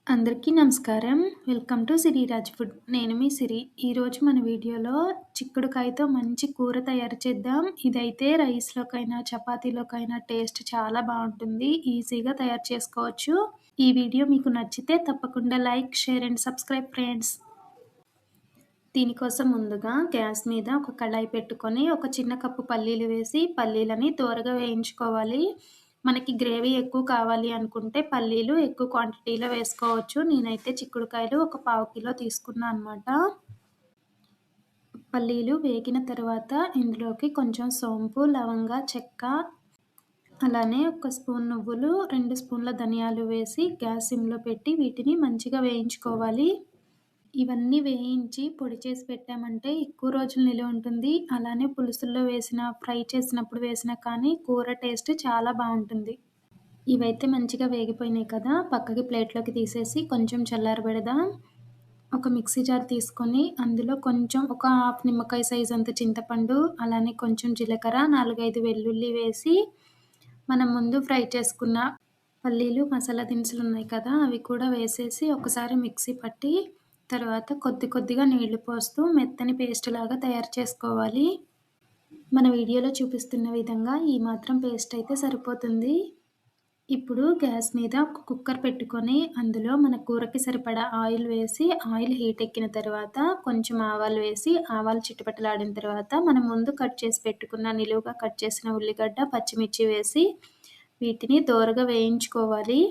అందరికీ నమస్కారం. Welcome to Siriraj food. నేను మీ సిరి. ఈరోజు మన వీడియోలో చిక్కుడుకాయతో మంచి కూర తయారు చేద్దాం. ఇదైతే రైస్‌లోకైనా, చపాతీలోకైనా టేస్ట్ చాలా బావుంటుంది. ఈజీగా తయారు చేసుకోవచ్చు. ఈ వీడియో మీకు నచ్చితే తప్పకుండా like, share and subscribe friends. దీనికోసం ముందుగా గ్యాస్ మీద ఒక కళాయి పెట్టుకొని ఒక చిన్న కప్పు పల్లీలు వేసి పల్లీలని దోరగా వేయించుకోవాలి. మనకి గ్రేవీ ఎక్కువ కావాలి అనుకుంటే పల్లీలు ఎక్కువ క్వాంటిటీలో వేసుకోవచ్చు. నేనైతే చిక్కుడుకాయలు ఒక పావు కిలో తీసుకున్నా అనమాట. పల్లీలు వేగిన తర్వాత ఇందులోకి కొంచెం సోంపు, లవంగ, చెక్క, అలానే ఒక స్పూన్ నువ్వులు, 2 స్పూన్ల ధనియాలు వేసి గ్యాస్ సిమ్‌లో పెట్టి వీటిని మంచిగా వేయించుకోవాలి. ఇవన్నీ వేయించి పొడి చేసి పెట్టామంటే ఎక్కువ రోజులు నిలువ ఉంటుంది. అలానే పులుసుల్లో వేసినా, ఫ్రై చేసినప్పుడు వేసినా కానీ కూర టేస్ట్ చాలా బావుంటుంది. ఇవైతే మంచిగా వేగిపోయినాయి కదా! పక్కకి ప్లేట్‌లోకి తీసేసి కొంచెం చల్లారబెడదాం. ఒక మిక్సీ జార్ తీసుకొని అందులో కొంచెం ఒక హాఫ్ నిమ్మకాయ సైజ్ అంత చింతపండు, అలానే కొంచెం జీలకర్ర, 4, 5 వెల్లుల్లి వేసి మనం ముందు ఫ్రై చేసుకున్న పల్లీలు, మసాలా దినుసులున్నాయి కదా! అవి కూడా వేసేసి ఒకసారి మిక్సీ పట్టి తర్వాత కొద్ది కొద్దిగా నీళ్లు పోస్తూ మెత్తని పేస్ట్ లాగా తయారు చేసుకోవాలి. మన వీడియోలో చూపిస్తున్న విధంగా ఈ మాత్రం పేస్ట్ అయితే సరిపోతుంది. ఇప్పుడు గ్యాస్ మీద ఒక కుక్కర్ పెట్టుకొని అందులో మన కూరకి సరిపడా ఆయిల్ వేసి ఆయిల్ హీట్ ఎక్కిన తర్వాత కొంచెం ఆవాలు వేసి ఆవాలు చిటపటలాడిన తర్వాత మనం ముందు కట్ చేసి పెట్టుకున్న నిలువుగా కట్ చేసిన ఉల్లిగడ్డ, పచ్చిమిర్చి వేసి వీటిని దోరగా వేయించుకోవాలి.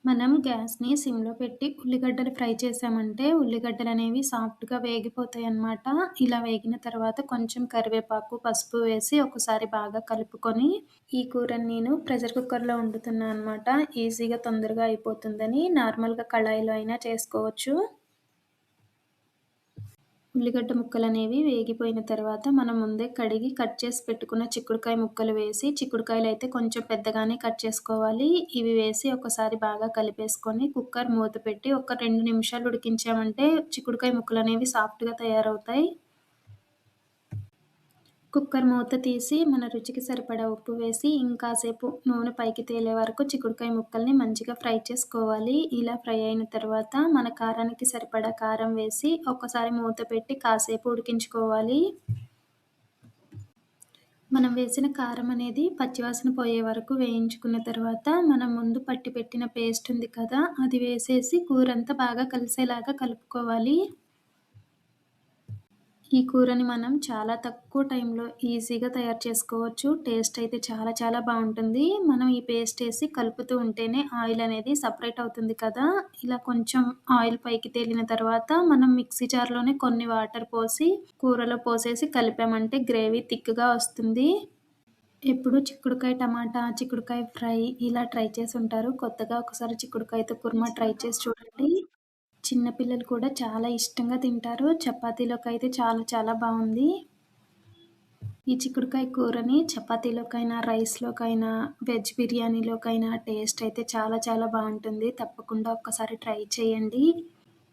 మనం గ్యాస్‌ని సిమ్‌లో పెట్టి ఉల్లిగడ్డలు ఫ్రై చేశామంటే ఉల్లిగడ్డలనేవి సాఫ్ట్‌గా వేగిపోతాయన్నమాట. ఇలా వేగిన తర్వాత కొంచెం కరివేపాకు, పసుపు వేసి ఒకసారి బాగా కలుపుకొని ఈ కూరని నేను ప్రెషర్ కుక్కర్‌లో వండుతున్నా అనమాట. ఈజీగా తొందరగా అయిపోతుందని. నార్మల్‌గా కళాయిలో అయినా చేసుకోవచ్చు. ఉల్లిగడ్డ ముక్కలనేవి వేగిపోయిన తర్వాత మనం ముందే కడిగి కట్ చేసి పెట్టుకున్న చిక్కుడుకాయ ముక్కలు వేసి, చిక్కుడుకాయలైతే కొంచెం పెద్దగానే కట్ చేసుకోవాలి. ఇవి వేసి ఒకసారి బాగా కలిపేసుకొని కుక్కర్ మూత పెట్టి ఒక 2 నిమిషాలు ఉడికించామంటే చిక్కుడుకాయ ముక్కలనేవి సాఫ్ట్‌గా తయారవుతాయి. కుక్కర్ మూత తీసి మన రుచికి సరిపడా ఉప్పు వేసి ఇంకాసేపు నూనె పైకి తేలే వరకు చిక్కుడుకాయ ముక్కల్ని మంచిగా ఫ్రై చేసుకోవాలి. ఇలా ఫ్రై అయిన తర్వాత మన కారానికి సరిపడా కారం వేసి ఒకసారి మూత పెట్టి కాసేపు ఉడికించుకోవాలి. మనం వేసిన కారం అనేది పచ్చివాసన పోయే వరకు వేయించుకున్న తర్వాత మనం ముందు పట్టి పెట్టిన పేస్ట్ ఉంది కదా! అది వేసేసి కూరంతా బాగా కలిసేలాగా కలుపుకోవాలి. ఈ కూరని మనం చాలా తక్కువ టైంలో ఈజీగా తయారు చేసుకోవచ్చు. టేస్ట్ అయితే చాలా చాలా బావుంటుంది. మనం ఈ పేస్ట్ ఏసి కలుపుతూ ఉంటేనే ఆయిల్ అనేది సెపరేట్ అవుతుంది కదా! ఇలా కొంచెం ఆయిల్ పైకి తేలిన తర్వాత మనం మిక్సీ జార్‌లోనే కొన్ని వాటర్ పోసి కూరలో పోసేసి కలిపామంటే గ్రేవీ థిక్‌గా వస్తుంది. ఎప్పుడు చిక్కుడుకాయ టమాటా, చిక్కుడుకాయ ఫ్రై ఇలా ట్రై చేసుంటారు. కొత్తగా ఒకసారి చిక్కుడుకాయతో కుర్మా ట్రై చేసి చూడండి. చిన్న పిల్లలు కూడా చాలా ఇష్టంగా తింటారు. చపాతీలోకైతే చాలా చాలా బావుంది. ఈ చిక్కుడుకాయ కూరని చపాతీలోకైనా, రైస్‌లోకైనా, వెజ్ బిర్యానీలోకైనా టేస్ట్ అయితే చాలా చాలా బావుంటుంది. తప్పకుండా ఒక్కసారి ట్రై చేయండి.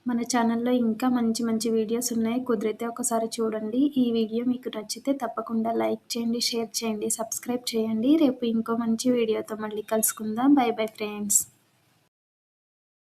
మన ఛానల్‌లో ఇంకా మంచి మంచి వీడియోస్ ఉన్నాయి. కుదిరితే ఒకసారి చూడండి. ఈ వీడియో మీకు నచ్చితే తప్పకుండా లైక్ చేయండి, షేర్ చేయండి, సబ్స్క్రైబ్ చేయండి. రేపు ఇంకో మంచి వీడియోతో మళ్ళీ కలుసుకుందాం. By bye friends.